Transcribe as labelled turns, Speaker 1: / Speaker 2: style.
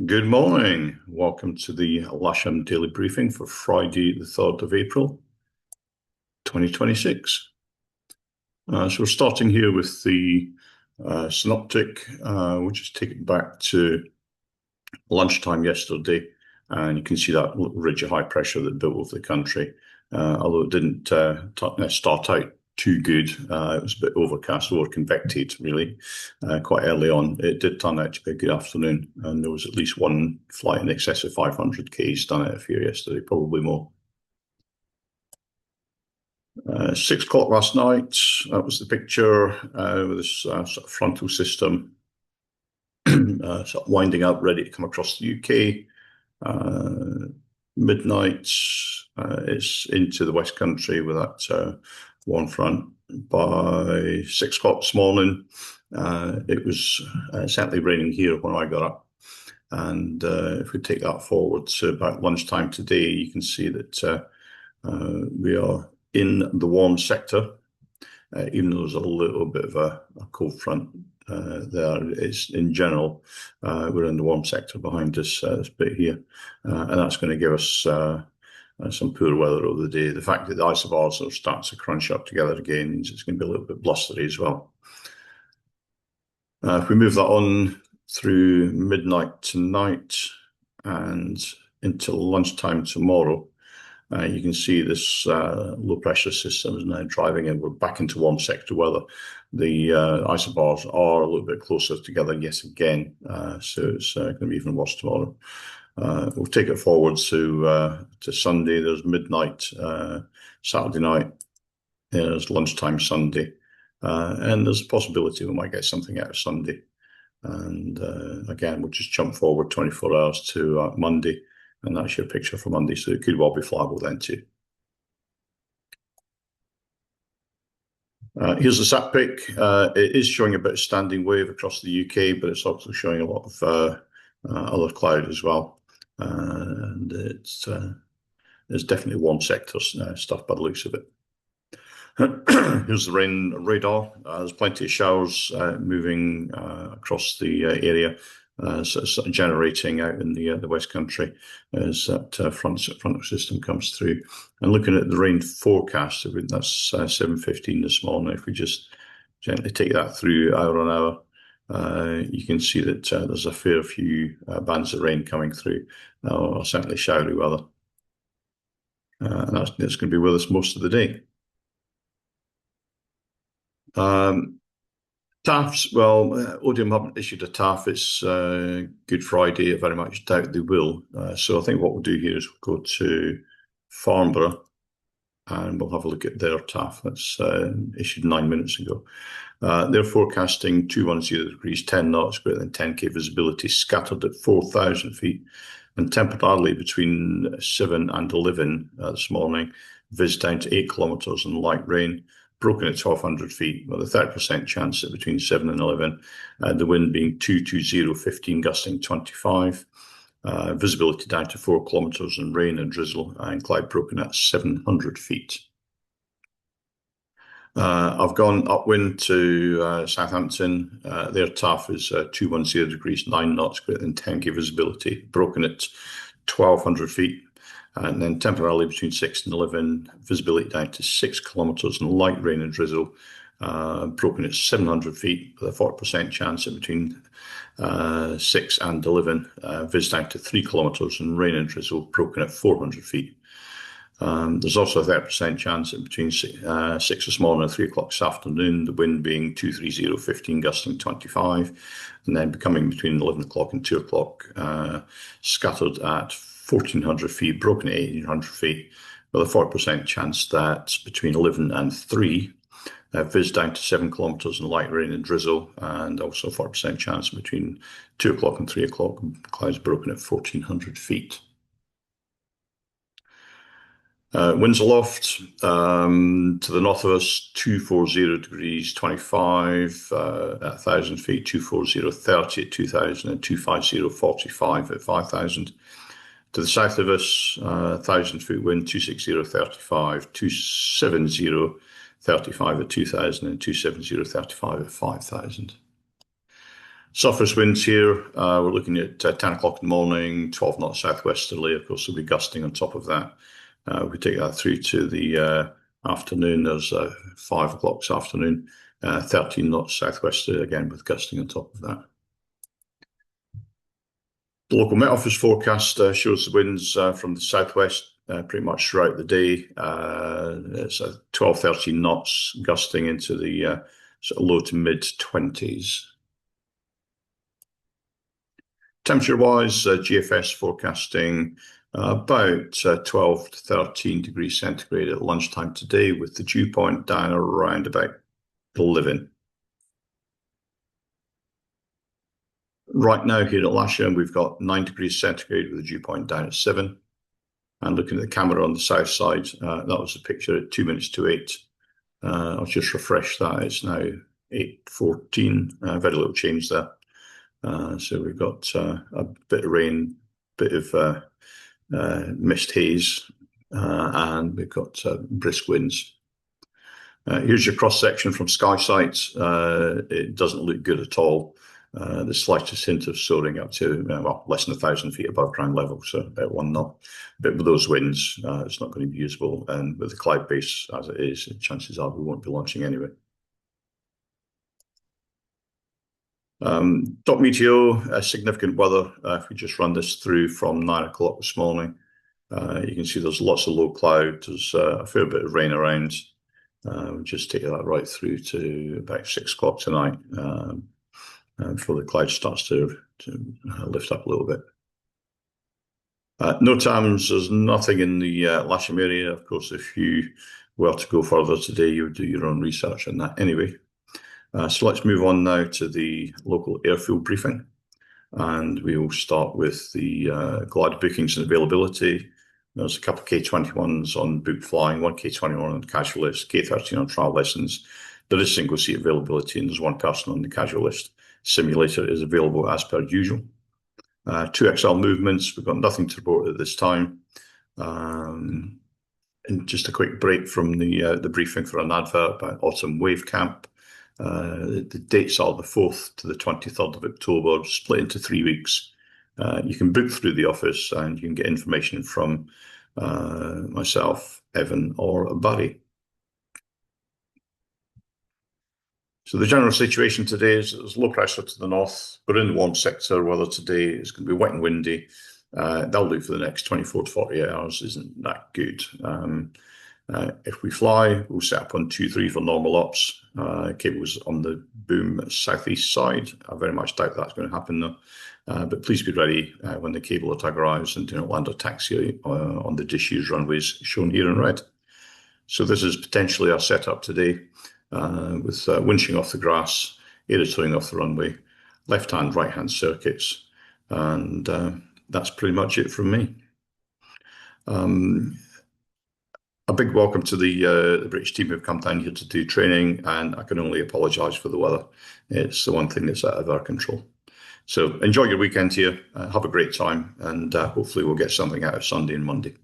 Speaker 1: Good morning. Welcome to the Lasham Daily Briefing for Friday, the 3rd of April, 2026. So we're starting here with the synoptic, which is taken back to lunchtime yesterday. And you can see that little ridge of high pressure that built over the country. Although it didn't start out too good. It was a bit overcast, over convected, really, quite early on. It did turn out to be a good afternoon, and there was at least one flight in excess of 500 Ks done out of here yesterday, probably more. 6 o'clock last night, that was the picture with this sort of frontal system sort of winding up, ready to come across the UK. Midnight, it's into the West Country with that warm front. By 6 o'clock this morning, it was certainly raining here when I got up. And if we take that forward to about lunchtime today, you can see that we are in the warm sector, even though there's a little bit of a cold front there. It's in general, we're in the warm sector behind this bit here, and that's going to give us some poor weather over the day. The fact that the isobars are starting to crunch up together again means it's going to be a little bit blustery as well. If we move that on through midnight tonight and into lunchtime tomorrow, you can see this low pressure system is now driving in. We're back into warm sector weather. The isobars are a little bit closer together yet again, so it's going to be even worse tomorrow. We'll take it forward to Sunday. There's midnight Saturday night. There's lunchtime Sunday, and there's a possibility we might get something out of Sunday. And again, we'll just jump forward 24 hours to Monday. And that's your picture for Monday, so it could well be flyable then too. Here's the sat pic. It is showing a bit of standing wave across the UK, but it's also showing a lot of other cloud as well. And it's definitely warm sector stuff by the looks of it. Here's the rain radar. There's plenty of showers moving across the area. Sort of generating out in the West Country as that front system comes through. And looking at the rain forecast, that's 7:15 this morning. If we just gently take that through hour on hour, you can see that there's a fair few bands of rain coming through, or certainly showery weather. And that's going to be with us most of the day. TAFs, well, Odium haven't issued a TAF. It's Good Friday. I very much doubt they will. So I think what we'll do here is we'll go to Farnborough and we'll have a look at their TAF. That's issued 9 minutes ago. They're forecasting 210 degrees, 10 knots, greater than 10k visibility, scattered at 4,000 feet, and temporarily between 7 and 11 this morning, viz down to 8 kilometres and light rain. Broken at 1,200 feet, with a 30% chance at between 7 and 11. The wind being 220, 15 gusting 25. Visibility down to 4 kilometres and rain and drizzle, and cloud broken at 700 feet. I've gone upwind to Southampton. Their TAF is 210 degrees, 9 knots, greater than 10k visibility, broken at 1,200 feet. And then temporarily between 6 and 11, visibility down to 6 kilometres and light rain and drizzle, broken at 700 feet with a 40% chance at between 6 and 11, vis down to 3 kilometres and rain and drizzle, broken at 400 feet. There's also a 30% chance at between 6 this morning and 3 o'clock this afternoon, the wind being 230, 15 gusting 25, and then becoming between 11 o'clock and 2 o'clock, scattered at 1,400 feet, broken at 1,800 feet, with a 40% chance that between 11 and 3, viz down to 7 kilometres and light rain and drizzle, and also a 40% chance between 2 o'clock and 3 o'clock, clouds broken at 1,400 feet. Winds aloft to the north of us, 240 degrees 25 at 1,000 feet, 240 30 at 2,000, and 250 45 at 5,000. To the south of us, 1,000 foot wind, 260 35, 270 35 at 2,000, and 270 35 at 5,000. Southwest winds here, we're looking at 10 o'clock in the morning, 12 knots southwesterly. Of course, there'll be gusting on top of that. We take that through to the afternoon. There's 5 o'clock this afternoon, 13 knots southwesterly, again with gusting on top of that. The local Met Office forecast shows the winds from the southwest pretty much throughout the day. It's 12, 13 knots, gusting into the sort of low to mid 20s. Temperature-wise, GFS forecasting about 12 to 13 degrees centigrade at lunchtime today, with the dew point down around about 11. Right now here at Lasham, we've got 9 degrees centigrade with the dew point down at 7. And looking at the camera on the south side, that was the picture at 2 minutes to 8. I'll just refresh that. It's now 8:14. Very little change there. So we've got a bit of rain, bit of mist haze, and we've got brisk winds. Here's your cross section from sky sites. It doesn't look good at all. The slightest hint of soaring up to less than 1,000 feet above ground level, so about 1 knot. But with those winds, it's not going to be usable, and with the cloud base as it is, chances are we won't be launching anyway. Dot meteo, significant weather. If we just run this through from 9 o'clock this morning, you can see there's lots of low cloud. There's a fair bit of rain around. We'll just take that right through to about 6 o'clock tonight before the cloud starts to lift up a little bit. NOTAMs, there's nothing in the Lasham area. Of course, if you were to go further today, you would do your own research on that anyway. So let's move on now to the local airfield briefing, and we will start with the glide bookings and availability. There's a couple of K21s on booked flying, one K21 on casual list, K13 on trial lessons. There is single seat availability, and there's one person on the casual list. Simulator is available as per usual. 2XL movements, we've got nothing to report at this time. And just a quick break from the briefing for an advert about Autumn Wave Camp. The dates are the 4th to the 23rd of October, split into 3 weeks. You can book through the office and you can get information from myself, Evan, or Barry. So the general situation today is there's low pressure to the north. We're in the warm sector. Weather today is going to be wet and windy. That'll do for the next 24 to 48 hours. Isn't that good? If we fly, we'll set up on 2-3 for normal ops. Cables on the boom southeast side. I very much doubt that's going to happen though. But please be ready when the cable tag arrives, and do not land or taxi on the disused runways shown here in red. So this is potentially our setup today, with winching off the grass, air towing off the runway, left-hand, right-hand circuits, and that's pretty much it from me. A big welcome to the British team who've come down here to do training, and I can only apologise for the weather. It's the one thing that's out of our control. So enjoy your weekend here, have a great time, and hopefully we'll get something out of Sunday and Monday.